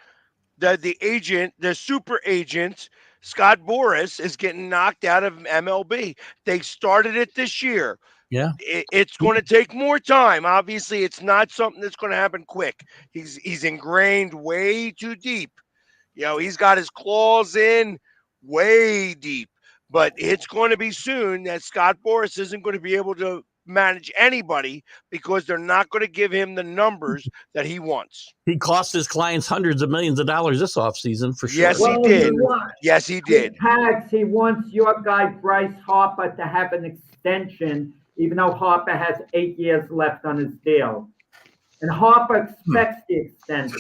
The super agent Scott Boras is getting knocked out of MLB. They started it this year. Yeah. It's going to take more time. Obviously, it's not something that's going to happen quick. He's ingrained way too deep. He's got his claws in way deep. But it's going to be soon that Scott Boras isn't going to be able to manage anybody because they're not going to give him the numbers that he wants. He cost his clients hundreds of millions of dollars this offseason for sure. Yes, he did. Yes, he did. He wants your guy Bryce Harper to have an extension, even though Harper has 8 years left on his deal. And Harper expects the extension.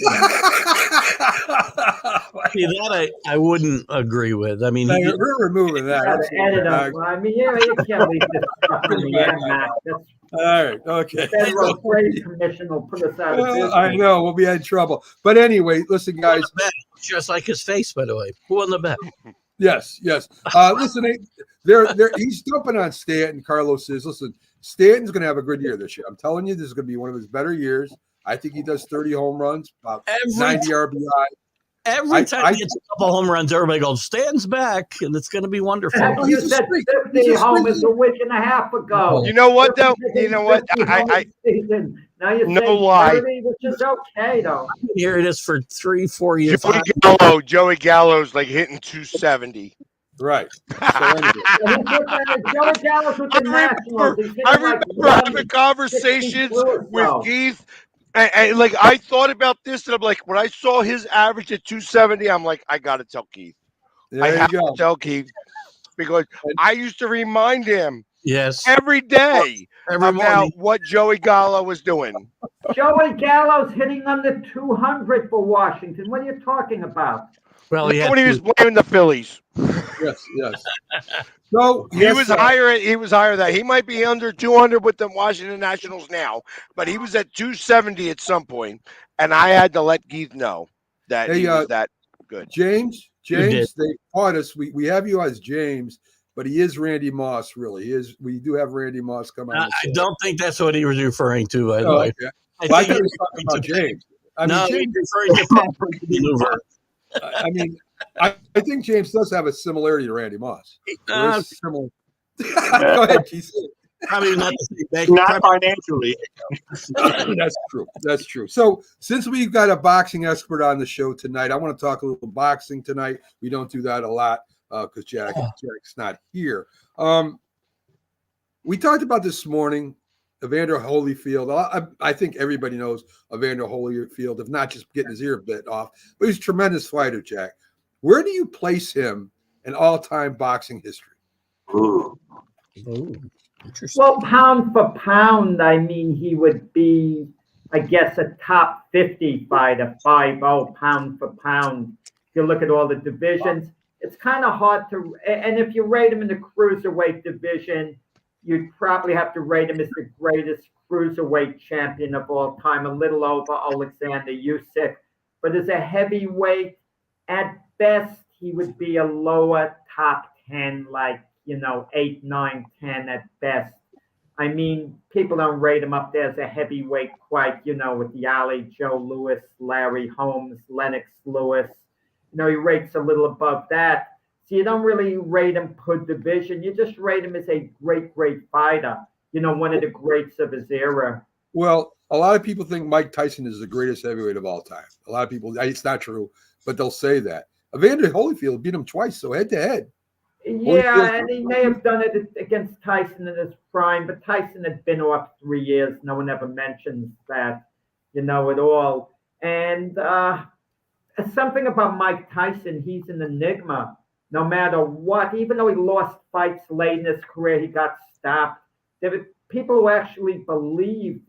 See, that I wouldn't agree with. I mean, we're removing that. I mean, you can't leave this stuff in the air, Matt. All right, okay. The Federal Trade Commission will put us out of business. I know, we'll be in trouble. But anyway, listen, guys. Just like his face, by the way. Who won the bet? Yes. Listen, he's jumping on Stanton. Carlos is. Listen, Stanton's going to have a good year this year. I'm telling you, this is going to be one of his better years. I think he does 30 home runs, about 90 RBI. Every time he gets a couple home runs, everybody goes, Stanton's back, and it's going to be wonderful. You said 50 homers a week and a half ago. You know what, though? You know what? Now you're no saying lie. 30, which is okay, though. Here it is for 3-4 years. Joey Gallo's like hitting 270. Right. Joey Gallo's with the Nationals. I remember having conversations with Keith. And like I thought about this, and I'm like, when I saw his average at 270, I'm like, I gotta tell Keith. I have to tell Keith because I used to remind him, every day about what Joey Gallo was doing. Joey Gallo's hitting under 200 for Washington. What are you talking about? Well, when he was playing the Phillies. Yes. So he was higher. He was higher than that. He might be under 200 with the Washington Nationals now, but he was at 270 at some point, and I had to let Keith know that he was that good. James, they caught us. We have you as James, but he is Randy Moss. Really, he is. We do have Randy Moss come on. I don't think that's what he was referring to. By the way, I thought he was talking about James. James referring to maneuver. I mean, I think James does have a similarity to Randy Moss. Similar. Go ahead, Keith. Probably not the same. Not financially. That's true. So, since we've got a boxing expert on the show tonight, I want to talk a little boxing tonight. We don't do that a lot because Jack's not here. We talked about this morning. Evander Holyfield. I think everybody knows Evander Holyfield, if not just getting his ear bit off. But he's a tremendous fighter, Jack. Where do you place him in all-time boxing history? Ooh, interesting. Well, pound for pound, I mean, he would be, I guess, a top 50 fighter, 5-0 pound for pound. If you look at all the divisions, it's kind of hard to, and if you rate him in the cruiserweight division, you'd probably have to rate him as the greatest cruiserweight champion of all time, a little over Alexander Usyk. But as a heavyweight, at best, he would be a lower top 10, like, 8, 9, 10 at best. I mean, people don't rate him up there as a heavyweight quite, with the Ali, Joe Louis, Larry Holmes, Lennox Lewis. He rates a little above that. So you don't really rate him per division. You just rate him as a great, great fighter. One of the greats of his era. Well, a lot of people think Mike Tyson is the greatest heavyweight of all time. A lot of people, it's not true, but they'll say that. Evander Holyfield beat him twice, so head-to-head. Yeah, and he may have done it against Tyson in his prime, but Tyson had been off 3 years. No one ever mentions that, at all. And something about Mike Tyson, he's an enigma. No matter what, even though he lost fights late in his career, he got stopped. There were people who actually believe,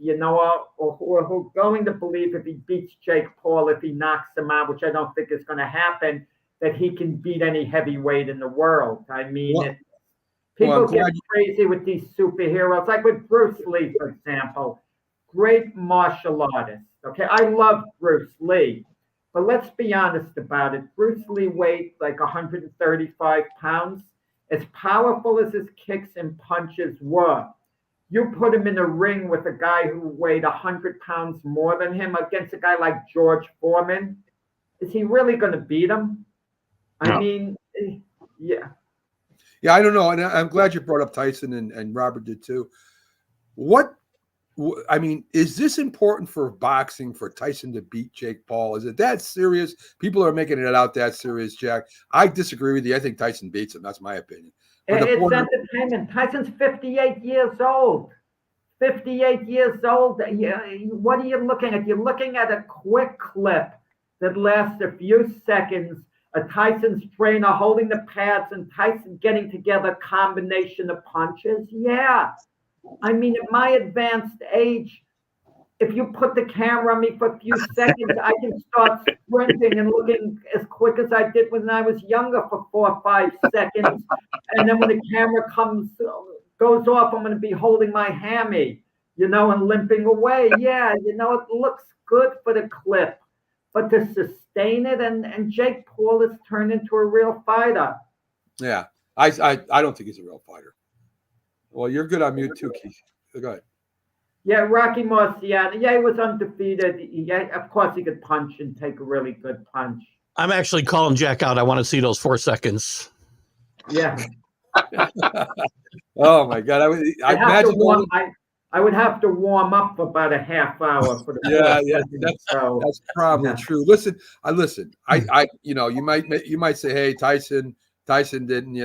or who are going to believe if he beats Jake Paul, if he knocks him out, which I don't think is going to happen, that he can beat any heavyweight in the world. I mean, people get crazy with these superheroes, like with Bruce Lee, for example. Great martial artist. Okay, I love Bruce Lee. But let's be honest about it. Bruce Lee weighed like 135 pounds. As powerful as his kicks and punches were, you put him in a ring with a guy who weighed 100 pounds more than him against a guy like George Foreman. Is he really going to beat him? No. I mean, yeah. Yeah, I don't know. And I'm glad you brought up Tyson, and Robert did too. I mean, is this important for boxing for Tyson to beat Jake Paul? Is it that serious? People are making it out that serious, Jack. I disagree with you. I think Tyson beats him. That's my opinion. It's entertainment. Tyson's 58 years old. 58 years old. What are you looking at? You're looking at a quick clip that lasts a few seconds. Tyson's trainer holding the pads and Tyson getting together a combination of punches. Yeah. I mean, at my advanced age, if you put the camera on me for a few seconds, I can start sprinting and looking as quick as I did when I was younger for 4 or 5 seconds. And then when the camera goes off, I'm going to be holding my hammy, and limping away. Yeah, it looks good for the clip, but to sustain it, and Jake Paul has turned into a real fighter. Yeah, I don't think he's a real fighter. Well, you're good on mute too, Keith. Go ahead. Yeah, Rocky Marciano. Yeah, he was undefeated. Yeah, of course he could punch and take a really good punch. I'm actually calling Jack out. I want to see those 4 seconds. Yeah. Oh my God! I would have to warm up for about a half hour for the that's probably true. Listen. You might say, hey, Tyson didn't.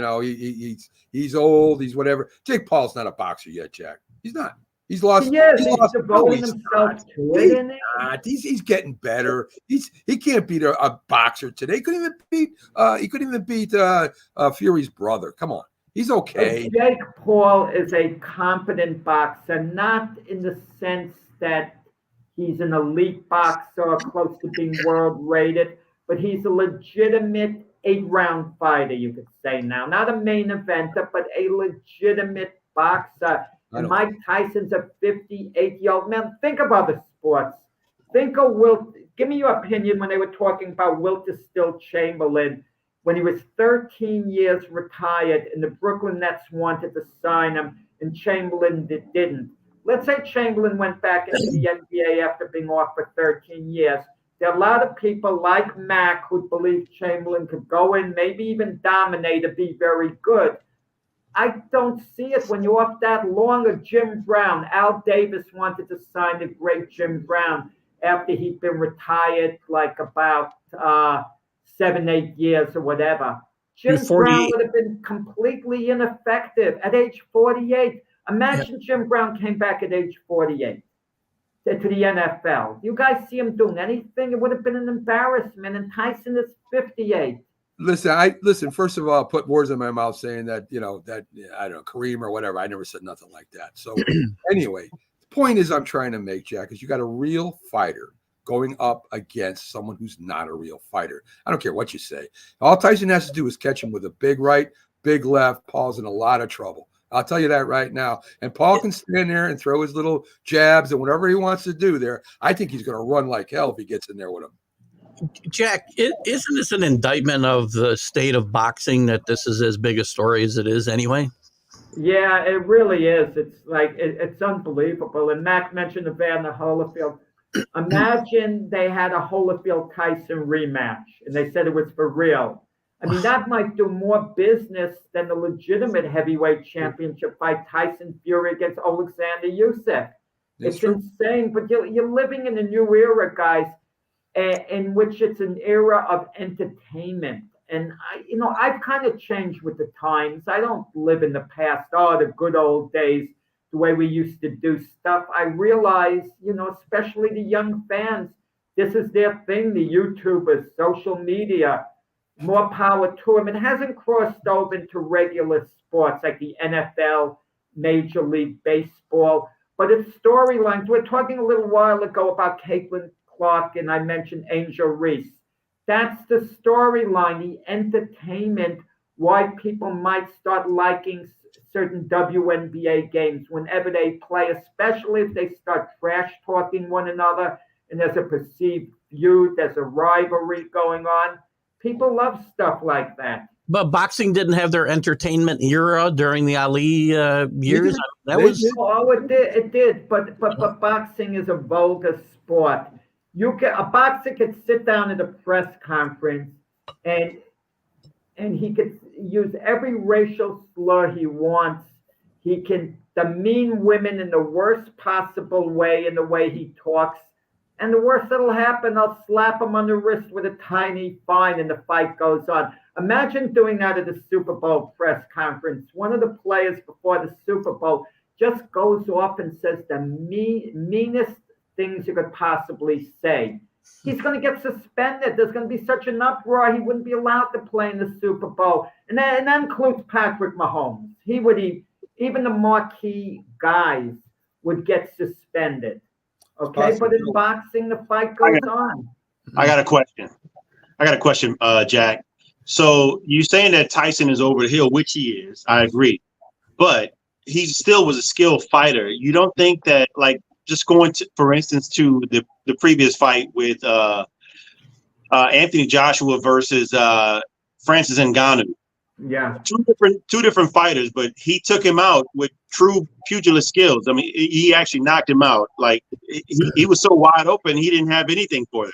He's old. He's whatever. Jake Paul's not a boxer yet, Jack. He's not. He's lost. He's devoting himself to it. He's getting better. He can't beat a boxer today. He couldn't even beat Fury's brother. Come on. He's okay. Jake Paul is a competent boxer, not in the sense that he's an elite boxer or close to being world rated, but he's a legitimate 8-round fighter, you could say now. Not a main eventer, but a legitimate boxer. And Mike Tyson's a 58-year-old man. Think of other sports. Think of Wilt. Give me your opinion when they were talking about Wilter Still Chamberlain when he was 13 years retired and the Brooklyn Nets wanted to sign him and Chamberlain didn't. Let's say Chamberlain went back into the NBA after being off for 13 years. There are a lot of people like Mac who believe Chamberlain could go in, maybe even dominate or be very good. I don't see it when you're off that long. Of Jim Brown. Al Davis wanted to sign the great Jim Brown after he'd been retired like about 7-8 years or whatever. Jim Brown would have been completely ineffective at age 48. Imagine Jim Brown came back at age 48 to the NFL. You guys see him doing anything? It would have been an embarrassment. And Tyson is 58. Listen. First of all, put words in my mouth saying that I don't know, Kareem or whatever. I never said nothing like that. So anyway, the point is I'm trying to make, Jack, is you got a real fighter going up against someone who's not a real fighter. I don't care what you say. All Tyson has to do is catch him with a big right, big left. Paul's in a lot of trouble. I'll tell you that right now. And Paul can stand there and throw his little jabs and whatever he wants to do there. I think he's going to run like hell if he gets in there with him. Jack, isn't this an indictment of the state of boxing that this is as big a story as it is anyway? Yeah, it really is. It's like, it's unbelievable. And Mac mentioned Evander Holyfield. Imagine they had a Holyfield-Tyson rematch and they said it was for real. I mean, that might do more business than the legitimate heavyweight championship fight, Tyson Fury against Alexander Usyk. It's insane, but you're living in a new era, guys, in which it's an era of entertainment. And I've kind of changed with the times. I don't live in the past, the good old days, the way we used to do stuff. I realize, especially the young fans, this is their thing, the YouTubers, social media, more power to them. It hasn't crossed over into regular sports like the NFL, Major League Baseball, but it's storylines. We're talking a little while ago about Caitlin Clark, and I mentioned Angel Reese. That's the storyline, the entertainment, why people might start liking certain WNBA games whenever they play, especially if they start trash talking one another and there's a perceived feud, there's a rivalry going on. People love stuff like that. But boxing didn't have their entertainment era during the Ali years. It did. But boxing is a vulgar sport. A boxer could sit down at a press conference and he could use every racial slur he wants. He can demean women in the worst possible way, in the way he talks. And the worst that'll happen, they'll slap him on the wrist with a tiny fine and the fight goes on. Imagine doing that at the Super Bowl press conference. One of the players before the Super Bowl just goes off and says the meanest things you could possibly say. He's going to get suspended. There's going to be such an uproar. He wouldn't be allowed to play in the Super Bowl. And that includes Patrick Mahomes. Even the marquee guys would get suspended. Okay, but in boxing, the fight goes on. I got a question, Jack. So you're saying that Tyson is over the hill, which he is. I agree. But he still was a skilled fighter. You don't think that, like, just going to, for instance, to the previous fight with Anthony Joshua versus Francis Ngannou. Yeah. Two different fighters, but he took him out with true pugilist skills. I mean, he actually knocked him out. Like he was so wide open, he didn't have anything for him.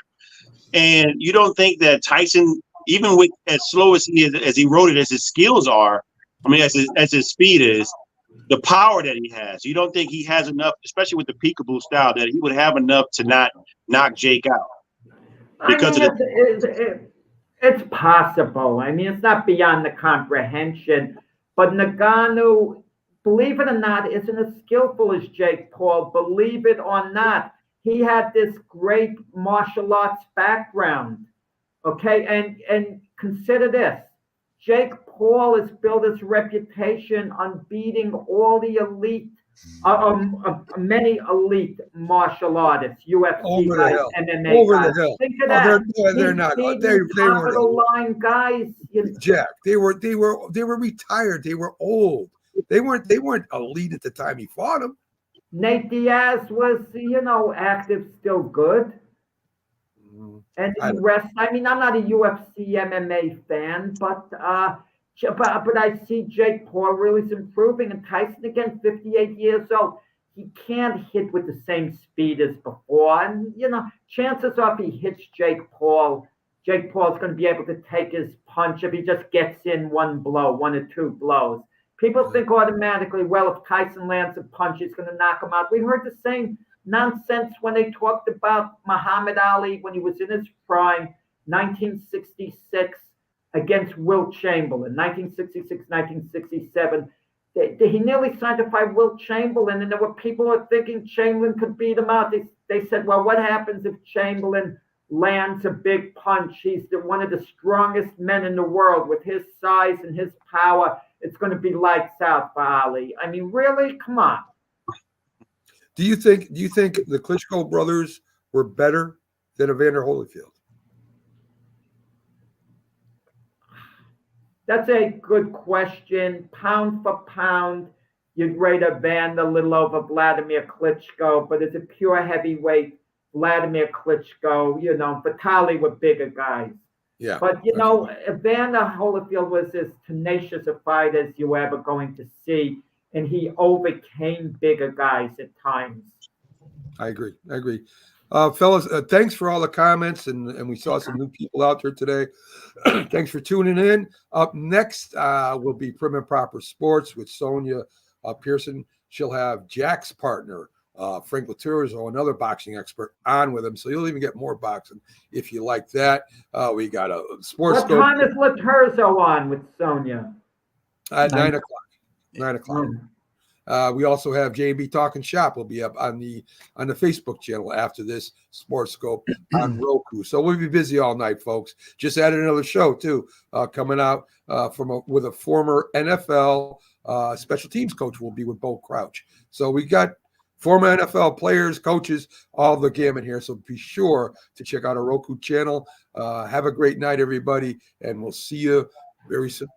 And you don't think that Tyson, even with as slow as he is, as eroded as his skills are, I mean, as his speed is, the power that he has, you don't think he has enough, especially with the peekaboo style, that he would have enough to not knock Jake out? Because it's possible. I mean, it's not beyond the comprehension. But Ngannou, believe it or not, isn't as skillful as Jake Paul. Believe it or not, he had this great martial arts background. Okay, and consider this. Jake Paul has built his reputation on beating all the elite, many elite martial artists, UFC guys, MMA guys. Think of that. They're not. They were the line guys. Jack, they were retired. They were old. They weren't elite at the time he fought him. Nate Diaz was, active, still good. And the rest, I mean, I'm not a UFC MMA fan, but I see Jake Paul really is improving. And Tyson, again, 58 years old, he can't hit with the same speed as before. And, chances are if he hits Jake Paul's going to be able to take his punch if he just gets in one or two blows. People think automatically, well, if Tyson lands a punch, he's going to knock him out. We heard the same nonsense when they talked about Muhammad Ali when he was in his prime, 1966 against Wilt Chamberlain, 1966, 1967. He nearly signed to fight Wilt Chamberlain, and there were people who were thinking Chamberlain could beat him out. They said, well, what happens if Chamberlain lands a big punch? He's one of the strongest men in the world. With his size and his power, it's going to be lights out for Ali. I mean, really? Come on. Do you think the Klitschko brothers were better than Evander Holyfield? That's a good question. Pound for pound, you'd rate Evander a little over Vladimir Klitschko, but as a pure heavyweight, Vladimir Klitschko, Vitaly were bigger guys. Yeah. But, Evander Holyfield was as tenacious a fight as you were ever going to see. And he overcame bigger guys at times. I agree. Fellas, thanks for all the comments. And we saw some new people out there today. Thanks for tuning in. Up next will be Prim and Proper Sports with Sonia Pearson. She'll have Jack's partner, Frank Laturzo, another boxing expert, on with him. So you'll even get more boxing if you like that. We got a sports. What time is Laturzo on with Sonia? At 9 o'clock. 9 o'clock. We also have J&B Talking Shop will be up on the Facebook channel after this Sports Scope on Roku. So we'll be busy all night, folks. Just added another show too, coming out with a former NFL special teams coach. Will be with Bo Crouch. So we got former NFL players, coaches, all the gamut here. So be sure to check out our Roku channel. Have a great night, everybody, and we'll see you very soon.